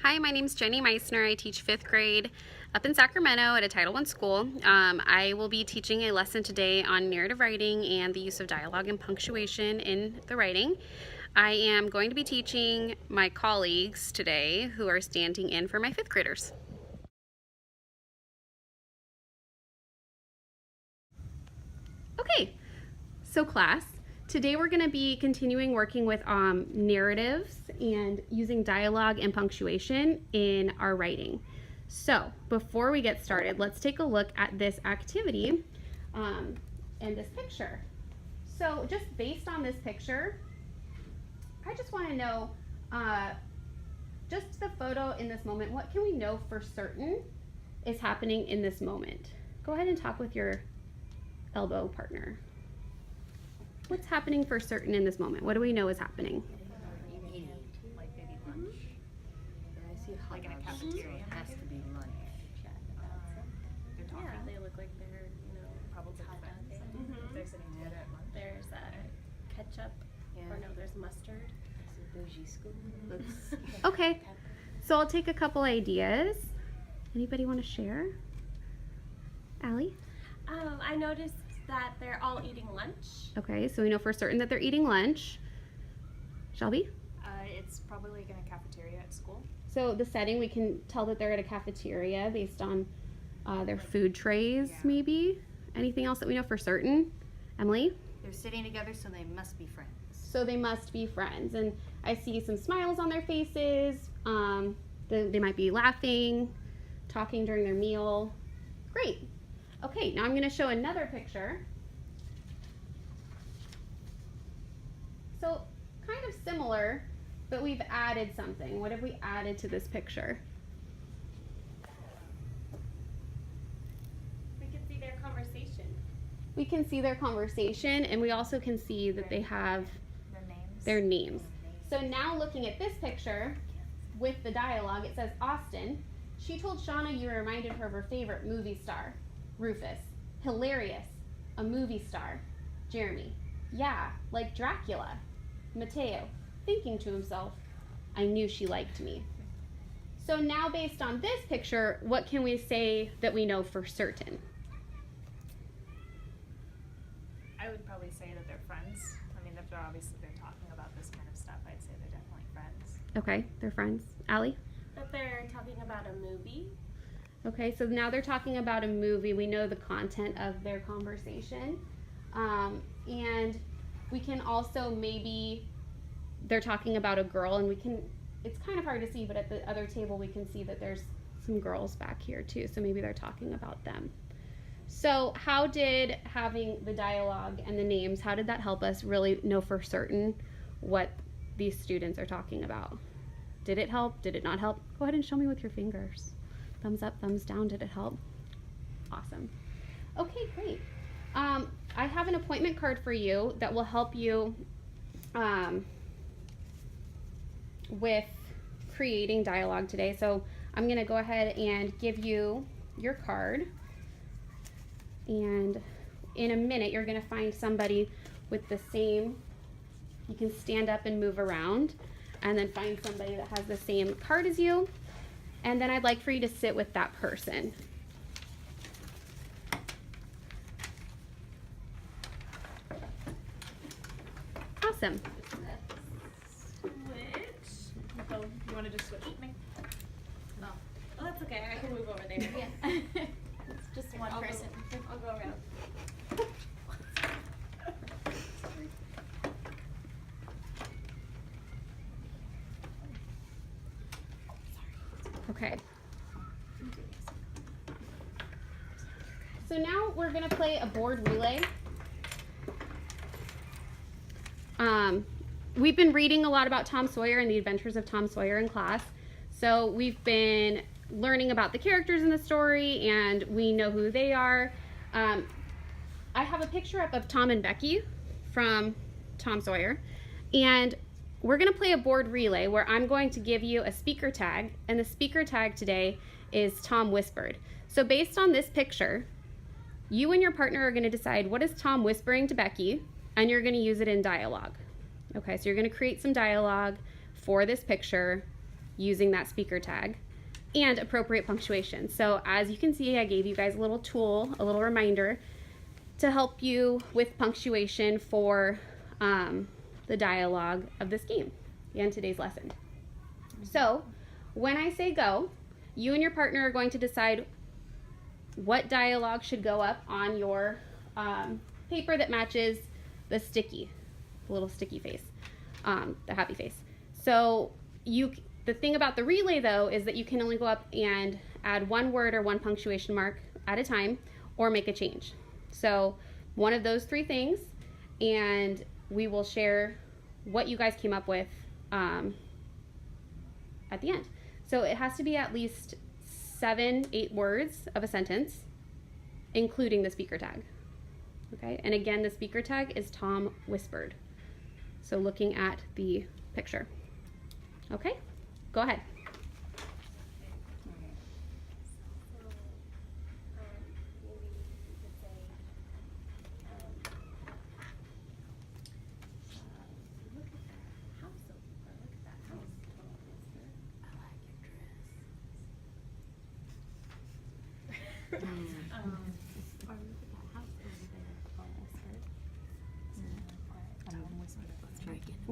Hi, my name is Jenny Meissner. I teach 5th grade up in Sacramento at a Title I school. I will be teaching a lesson today on narrative writing and the use of dialogue and punctuation in the writing. I am going to be teaching my colleagues today who are standing in for my 5th graders. Okay, so class, today we're going to be continuing working with narratives and using dialogue and punctuation in our writing. So before we get started, let's take a look at this activity and this picture. So just based on this picture, I just want to know, just the photo in this moment, what can we know for certain is happening in this moment? Go ahead and talk with your elbow partner. What's happening for certain in this moment? What do we know is happening? Eating, like maybe lunch. I see like in a cafeteria. It has to be lunch. They're talking. Yeah, they look like they're, Probably talking. They're sitting together at lunch. There's ketchup, or no, there's mustard. It's a bougie school. Okay, so I'll take a couple ideas. Anybody want to share? Allie? I noticed that they're all eating lunch. Okay, so we know for certain that they're eating lunch. Shelby? It's probably like in a cafeteria at school. So the setting, we can tell that they're at a cafeteria based on their food trays, maybe. Anything else that we know for certain? Emily? They're sitting together, so they must be friends. So they must be friends. And I see some smiles on their faces. They might be laughing, talking during their meal. Great. Okay, now I'm going to show another picture. So kind of similar, but we've added something. What have we added to this picture? We can see their conversation. We can see their conversation, and we also can see that they have Their names. their names. So now looking at this picture with the dialogue, it says, Austin, she told Shauna you reminded her of her favorite movie star. Rufus, hilarious, a movie star. Jeremy, yeah, like Dracula. Mateo, thinking to himself, I knew she liked me. So now based on this picture, what can we say that we know for certain? I would probably say that they're friends. I mean, if they're talking about this kind of stuff, I'd say they're definitely friends. Okay, they're friends. Allie? That they're talking about a movie. Okay, so now they're talking about a movie. We know the content of their conversation. And we can also maybe, they're talking about a girl, and it's kind of hard to see, but at the other table we can see that there's some girls back here too. So maybe they're talking about them. So how did having the dialogue and the names, how did that help us really know for certain what these students are talking about? Did it help? Did it not help? Go ahead and show me with your fingers. Thumbs up, thumbs down, did it help? Awesome. Okay, great. I have an appointment card for you that will help you with creating dialogue today. So I'm gonna go ahead and give you your card. And in a minute, you're gonna find somebody with the same, you can stand up and move around, and then find somebody that has the same card as you. And then I'd like for you to sit with that person. Awesome. Switch. Oh, you want to just switch with me? Oh, that's okay. I can move over there. Yeah. It's just one person. I'll go around. Okay. So now we're going to play a board relay. We've been reading a lot about Tom Sawyer and the adventures of Tom Sawyer in class. So we've been learning about the characters in the story, and we know who they are. I have a picture up of Tom and Becky from Tom Sawyer, and we're going to play a board relay where I'm going to give you a speaker tag, and the speaker tag today is Tom whispered. So based on this picture, you and your partner are going to decide what is Tom whispering to Becky, and you're going to use it in dialogue. Okay, so you're going to create some dialogue for this picture using that speaker tag, and appropriate punctuation. So as you can see, I gave you guys a little tool, a little reminder to help you with punctuation for the dialogue of this game and today's lesson. So when I say go, you and your partner are going to decide what dialogue should go up on your paper that matches the little sticky face, the happy face. So the thing about the relay though is that you can only go up and add one word or one punctuation mark at a time or make a change. So one of those three things, and we will share what you guys came up with at the end. So it has to be at least 7-8 words of a sentence, including the speaker tag. Okay, and again, the speaker tag is Tom whispered. So looking at the picture. Okay, go ahead.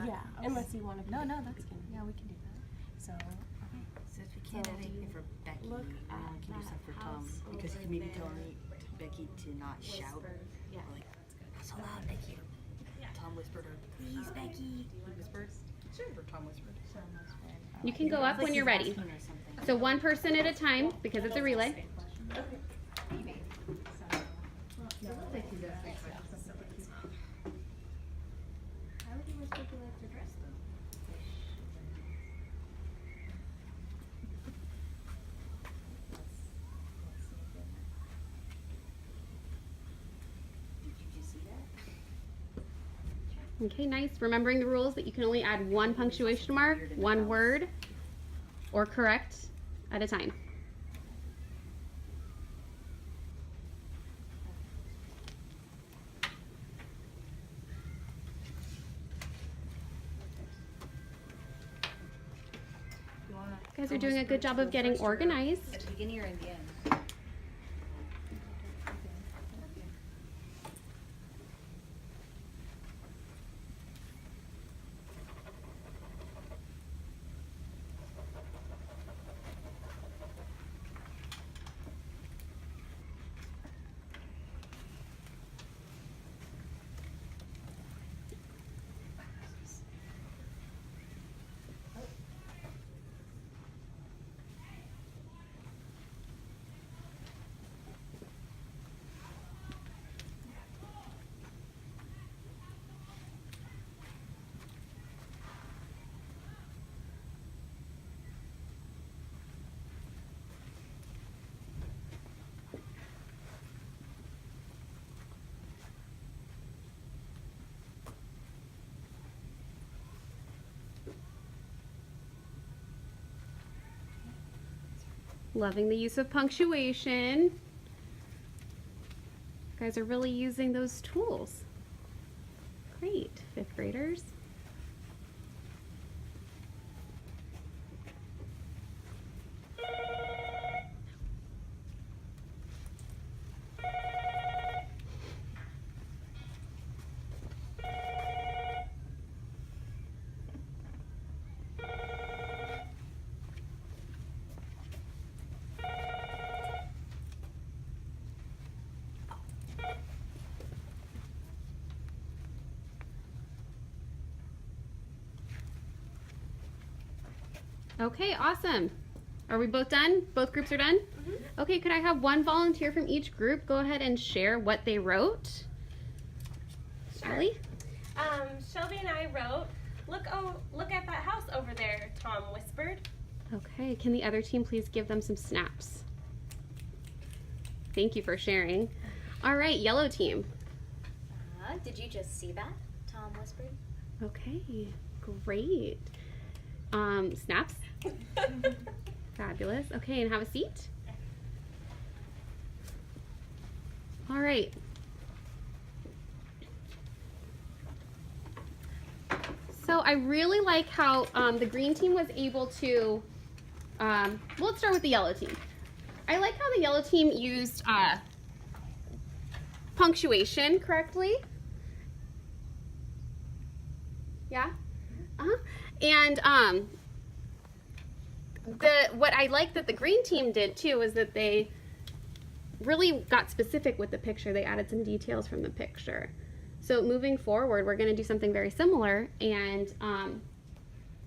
Yeah, unless you want to. No, that's good. Yeah, we can do that. So, okay. So if we can't have anything for Becky, we can do something for Tom, because he can maybe tell Becky to not shout. Yeah. Or like, not so loud, Becky. Tom whispered, or please, Becky. He whispered. Sure. Or Tom whispered. You can go up when you're ready. So one person at a time, because it's a relay. Okay, nice. Remembering the rules that you can only add one punctuation mark, one word, or correct at a time. You guys are doing a good job of getting organized. At the beginning or in the end? Loving the use of punctuation. You guys are really using those tools. Great, fifth graders. Okay, awesome. Are we both done? Both groups are done? Mm-hmm. Okay, could I have one volunteer from each group go ahead and share what they wrote? Shelly? Shelby and I wrote, look at that house over there, Tom whispered. Okay, can the other team please give them some snaps? Thank you for sharing. All right, yellow team. Did you just see that? Tom whispered. Okay, great. Snaps? Fabulous. Okay, and have a seat. All right. So I really like how the green team was able to, let's start with the yellow team. I like how the yellow team used punctuation correctly. Yeah? And what I like that the green team did too is that they really got specific with the picture. They added some details from the picture. So moving forward, we're going to do something very similar, and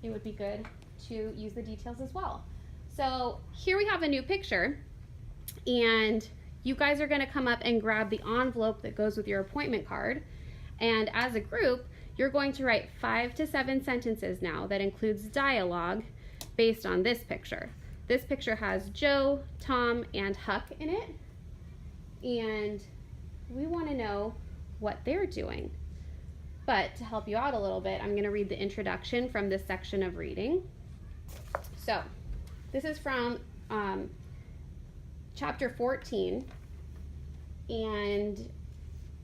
it would be good to use the details as well. So here we have a new picture, and you guys are going to come up and grab the envelope that goes with your appointment card, and as a group, you're going to write 5 to 7 sentences now that includes dialogue based on this picture. This picture has Joe, Tom, and Huck in it, and we want to know what they're doing. But to help you out a little bit, I'm going to read the introduction from this section of reading. So this is from chapter 14, and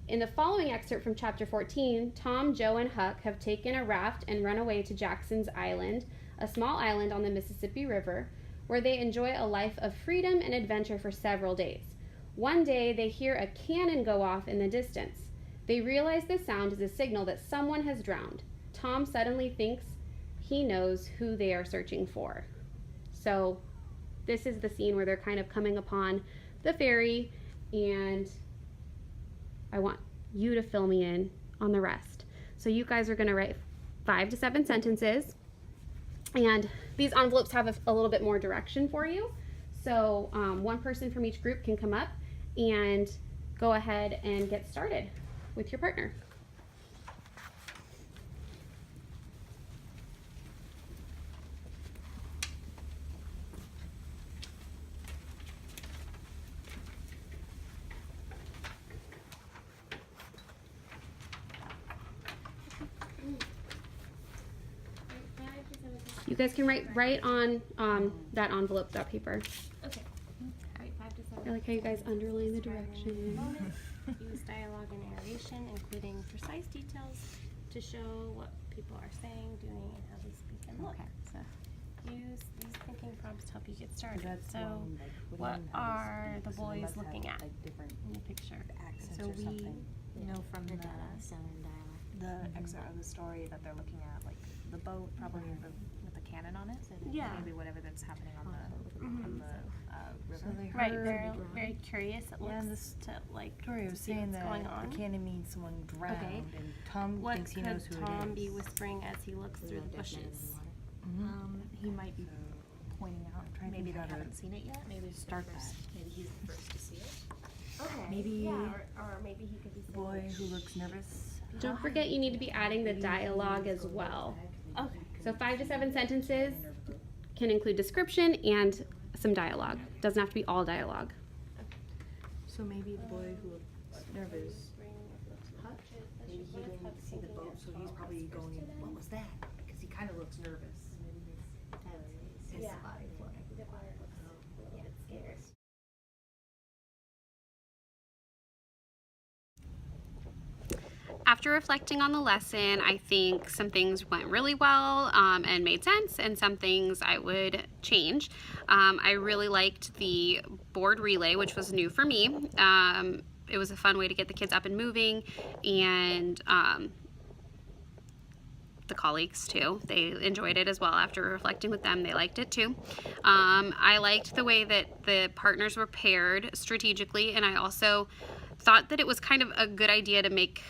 in the following excerpt from chapter 14, Tom, Joe, and Huck have taken a raft and run away to Jackson's Island, a small island on the Mississippi River, where they enjoy a life of freedom and adventure for several days. One day, they hear a cannon go off in the distance. They realize the sound is a signal that someone has drowned. Tom suddenly thinks he knows who they are searching for. So this is the scene where they're kind of coming upon the ferry, and I want you to fill me in on the rest. So you guys are going to write 5 to 7 sentences, and these envelopes have a little bit more direction for you. So one person from each group can come up and go ahead and get started with your partner. You guys can write on that envelope, that paper. Okay. All right, 5 to 7. I like how you guys underline the direction. Use dialogue and narration, including precise details to show what people are saying, doing, and how they speak and look. So use these thinking prompts to help you get started. So what are the boys looking at in the picture? So we know from the excerpt of the story that they're looking at, like the boat, probably with the cannon on it. Yeah. Maybe whatever that's happening on the river. So they right, heard they're very curious. It looks to like Tori was see saying what's that going on. the cannon means someone drowned, Okay. and Tom What thinks he could knows who Tom it is. be whispering as he looks through the bushes? He might be pointing out. Maybe they haven't seen it yet. Maybe Start that. Maybe he's the first to see it. Okay. Maybe Yeah, or maybe he could be saying Boy who looks nervous. Don't forget you need to be adding the dialogue as well. Okay. So 5 to 7 sentences can include description and some dialogue. Doesn't have to be all dialogue. So maybe the boy who looks nervous. Maybe he didn't see the boat, so he's probably going, what was that? Because he kind of looks nervous. His body fluttering. After reflecting on the lesson, I think some things went really well and made sense, and some things I would change. I really liked the board relay, which was new for me. It was a fun way to get the kids up and moving, and the colleagues too. They enjoyed it as well. After reflecting with them, they liked it too. I liked the way that the partners were paired strategically, and I also thought that it was kind of a good idea to make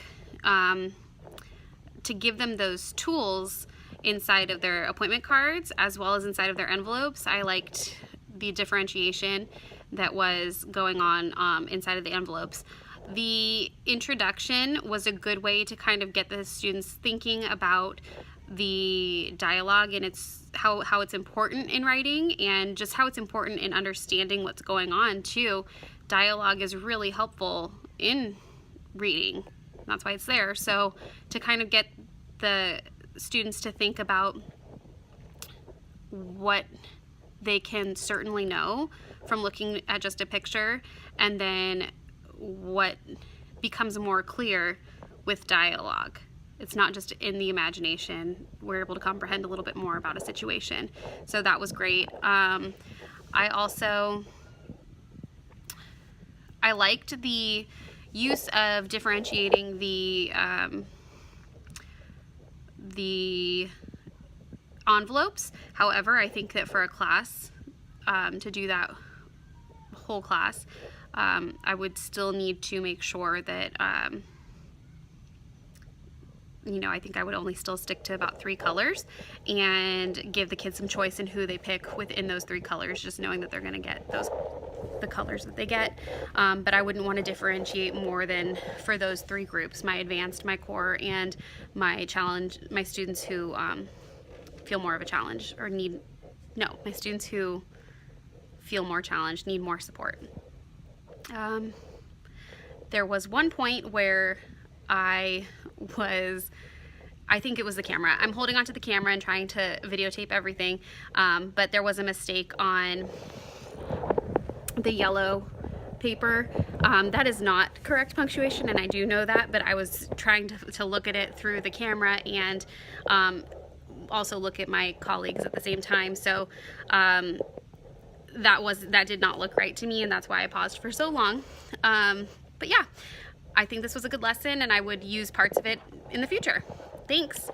to give them those tools inside of their appointment cards as well as inside of their envelopes. I liked the differentiation that was going on inside of the envelopes. The introduction was a good way to kind of get the students thinking about the dialogue and how it's important in writing, and just how it's important in understanding what's going on too. Dialogue is really helpful in reading. That's why it's there. So to kind of get the students to think about what they can certainly know from looking at just a picture, and then what becomes more clear with dialogue. it's not just in the imagination. We're able to comprehend a little bit more about a situation. So that was great. I liked the use of differentiating the envelopes. However, I think that for a class, to do that whole class, I would still need to make sure that I think I would only still stick to about 3 colors and give the kids some choice in who they pick within those 3 colors, just knowing that they're going to get the colors that they get. But I wouldn't want to differentiate more than for those 3 groups, my advanced, my core, and my challenge, my students who feel more of a challenge or my students who feel more challenged, need more support. There was one point where I think it was the camera. I'm holding onto the camera and trying to videotape everything, but there was a mistake on the yellow paper. That is not correct punctuation, and I do know that, but I was trying to look at it through the camera and also look at my colleagues at the same time. So that did not look right to me, and that's why I paused for so long. But yeah, I think this was a good lesson, and I would use parts of it in the future. Thanks.